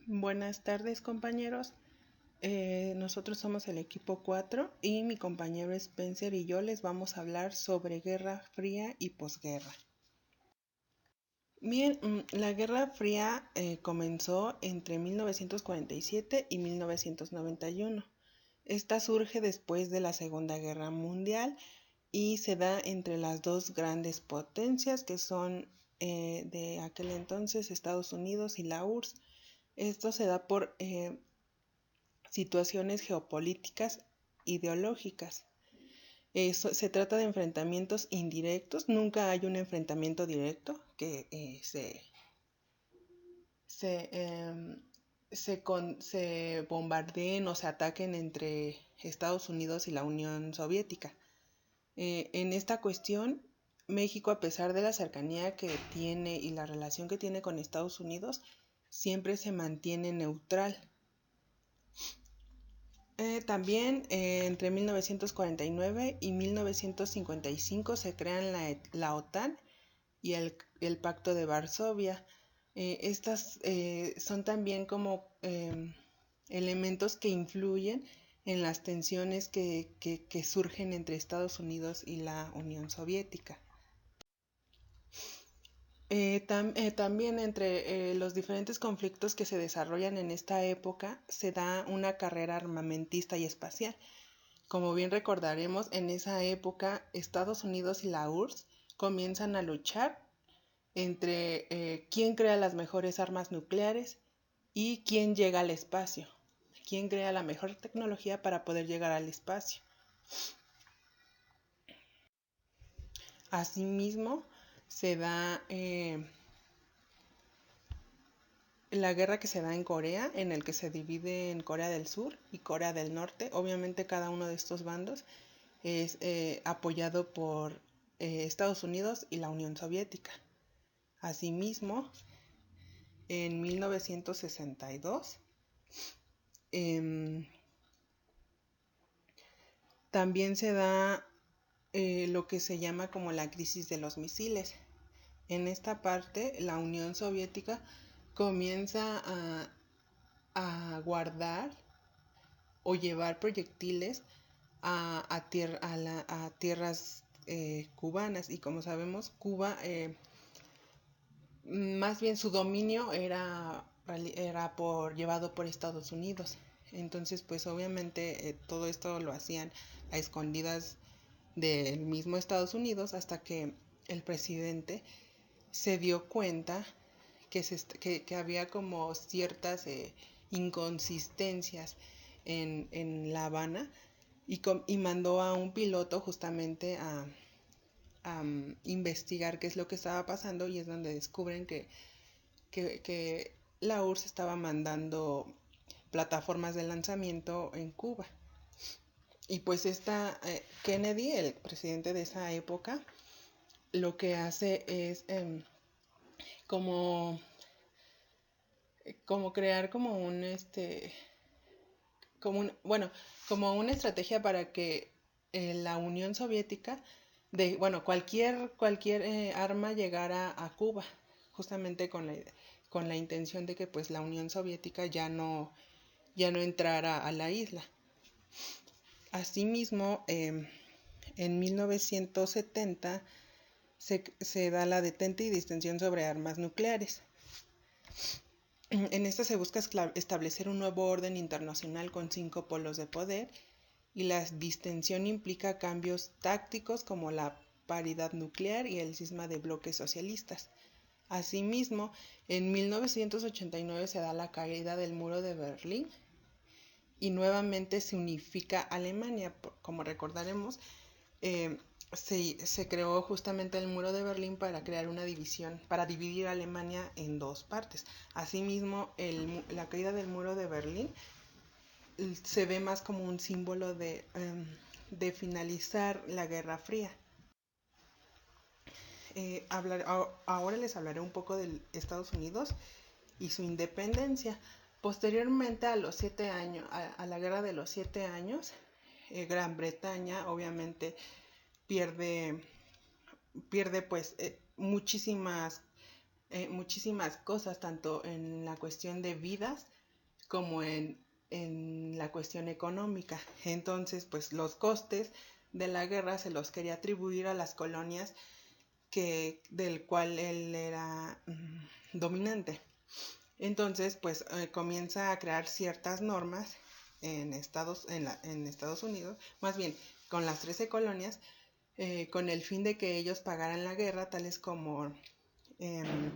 Buenas tardes, compañeros. Nosotros somos el equipo 4 y mi compañero Spencer y yo les vamos a hablar sobre Guerra Fría y posguerra. Bien, la Guerra Fría comenzó entre 1947 y 1991. Esta surge después de la Segunda Guerra Mundial y se da entre las dos grandes potencias que son de aquel entonces Estados Unidos y la URSS. Esto se da por situaciones geopolíticas ideológicas. Se trata de enfrentamientos indirectos, nunca hay un enfrentamiento directo que se, eh, se bombardeen o se ataquen entre Estados Unidos y la Unión Soviética. En esta cuestión, México, a pesar de la cercanía que tiene y la relación que tiene con Estados Unidos, siempre se mantiene neutral. También entre 1949 y 1955 se crean la OTAN y el Pacto de Varsovia. Estas son también como elementos que influyen en las tensiones que surgen entre Estados Unidos y la Unión Soviética. También entre los diferentes conflictos que se desarrollan en esta época se da una carrera armamentista y espacial. Como bien recordaremos, en esa época Estados Unidos y la URSS comienzan a luchar entre quién crea las mejores armas nucleares y quién llega al espacio, quién crea la mejor tecnología para poder llegar al espacio. Asimismo, se da la guerra que se da en Corea, en el que se divide en Corea del Sur y Corea del Norte. Obviamente cada uno de estos bandos es apoyado por Estados Unidos y la Unión Soviética. Asimismo, en 1962 eh, también se da lo que se llama como la crisis de los misiles. En esta parte, la Unión Soviética comienza a guardar o llevar proyectiles a tierras cubanas. Y como sabemos, Cuba, más bien su dominio era llevado por Estados Unidos. Entonces, pues obviamente todo esto lo hacían a escondidas del mismo Estados Unidos hasta que el presidente se dio cuenta que había como ciertas inconsistencias en La Habana y mandó a un piloto justamente a investigar qué es lo que estaba pasando y es donde descubren que la URSS estaba mandando plataformas de lanzamiento en Cuba. Y pues Kennedy, el presidente de esa época, lo que hace es como, como crear como bueno, como una estrategia para que la Unión Soviética, cualquier arma llegara a Cuba, justamente con la intención de que pues la Unión Soviética ya no entrara a la isla. Asimismo, en 1970 se da la detente y distensión sobre armas nucleares. En esta se busca establecer un nuevo orden internacional con 5 polos de poder y la distensión implica cambios tácticos como la paridad nuclear y el cisma de bloques socialistas. Asimismo, en 1989 se da la caída del muro de Berlín y nuevamente se unifica Alemania. Como recordaremos, se creó justamente el muro de Berlín para crear una división, para dividir Alemania en dos partes. Asimismo, la caída del muro de Berlín se ve más como un símbolo de finalizar la Guerra Fría. Ahora les hablaré un poco de Estados Unidos y su independencia. Posteriormente a los 7 años, a la Guerra de los 7 años, Gran Bretaña obviamente pierde pues muchísimas muchísimas cosas, tanto en la cuestión de vidas como en la cuestión económica. Entonces, pues los costes de la guerra se los quería atribuir a las colonias del cual él era dominante. Entonces, pues comienza a crear ciertas normas en Estados Unidos, más bien con las 13 colonias, con el fin de que ellos pagaran la guerra, tales como, em,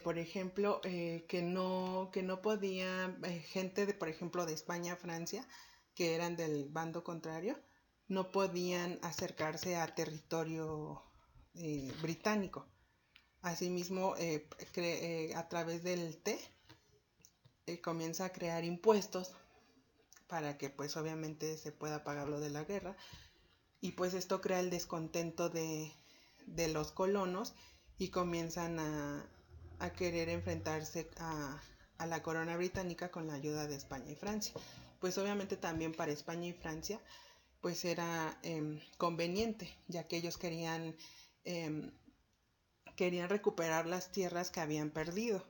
por ejemplo, que no podía, gente de, por ejemplo, de España, Francia, que eran del bando contrario, no podían acercarse a territorio británico. Asimismo, a través del té, comienza a crear impuestos para que pues obviamente se pueda pagar lo de la guerra, y pues esto crea el descontento de los colonos y comienzan a querer enfrentarse a la corona británica con la ayuda de España y Francia. Pues obviamente también para España y Francia pues era conveniente, ya que ellos querían recuperar las tierras que habían perdido.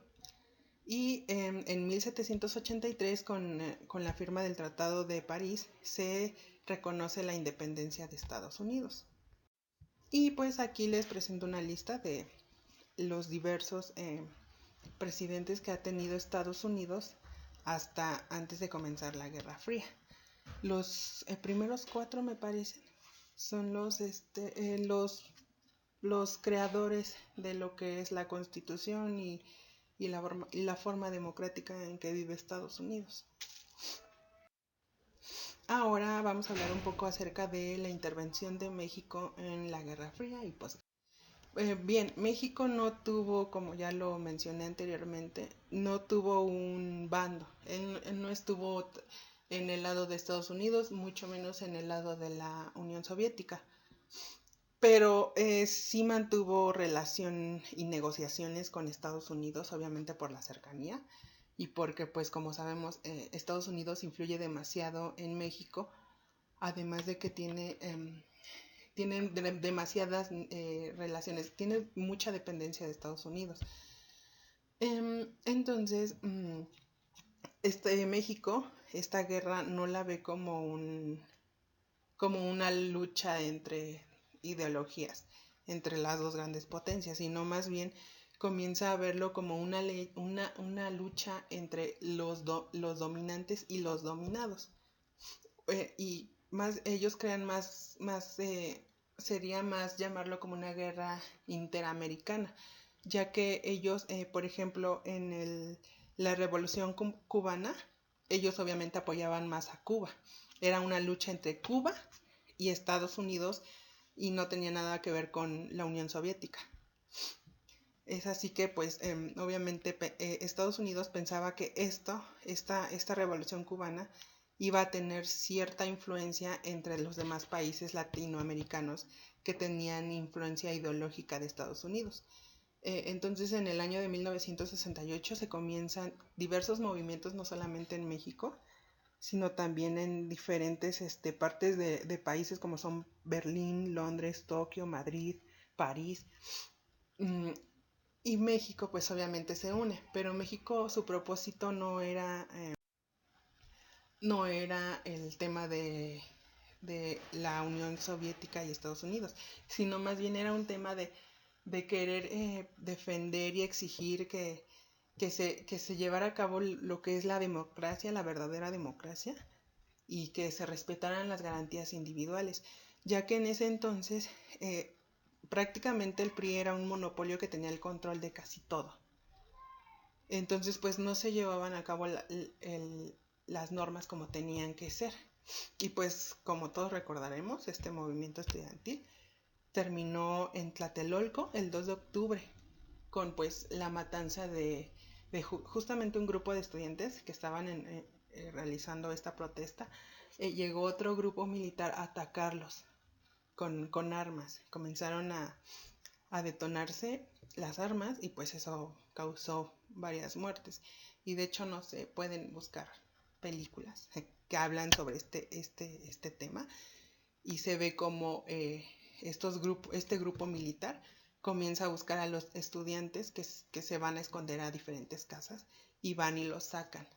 Y en 1783, con la firma del Tratado de París, se reconoce la independencia de Estados Unidos. Y pues aquí les presento una lista de los diversos presidentes que ha tenido Estados Unidos hasta antes de comenzar la Guerra Fría. Los primeros 4, me parecen, son los creadores de lo que es la Constitución y la forma democrática en que vive Estados Unidos. Ahora vamos a hablar un poco acerca de la intervención de México en la Guerra Fría y pues bien, México no tuvo, como ya lo mencioné anteriormente, no tuvo un bando. Él no estuvo en el lado de Estados Unidos, mucho menos en el lado de la Unión Soviética. Pero sí mantuvo relación y negociaciones con Estados Unidos, obviamente por la cercanía y porque, pues como sabemos, Estados Unidos influye demasiado en México, además de que tienen demasiadas relaciones, tiene mucha dependencia de Estados Unidos. Entonces, México, esta guerra no la ve como una lucha entre ideologías, entre las dos grandes potencias, sino más bien comienza a verlo como una lucha entre los dominantes y los dominados. Y más ellos crean sería más llamarlo como una guerra interamericana, ya que ellos, por ejemplo, la revolución cubana, ellos obviamente apoyaban más a Cuba. Era una lucha entre Cuba y Estados Unidos y no tenía nada que ver con la Unión Soviética. Es así que pues obviamente Estados Unidos pensaba que esta revolución cubana iba a tener cierta influencia entre los demás países latinoamericanos que tenían influencia ideológica de Estados Unidos. Entonces en el año de 1968 se comienzan diversos movimientos, no solamente en México, sino también en diferentes partes de países como son Berlín, Londres, Tokio, Madrid, París. Y México pues obviamente se une, pero México su propósito no era el tema de la Unión Soviética y Estados Unidos, sino más bien era un tema de querer defender y exigir que se llevara a cabo lo que es la democracia, la verdadera democracia, y que se respetaran las garantías individuales, ya que en ese entonces prácticamente el PRI era un monopolio que tenía el control de casi todo. Entonces pues no se llevaban a cabo las normas como tenían que ser. Y pues como todos recordaremos, este movimiento estudiantil terminó en Tlatelolco el 2 de octubre con pues la matanza de justamente un grupo de estudiantes que estaban realizando esta protesta. Llegó otro grupo militar a atacarlos con armas. Comenzaron a detonarse las armas y pues eso causó varias muertes. Y de hecho no se pueden buscar películas que hablan sobre este tema y se ve como este grupo militar comienza a buscar a los estudiantes que se van a esconder a diferentes casas y van y los sacan.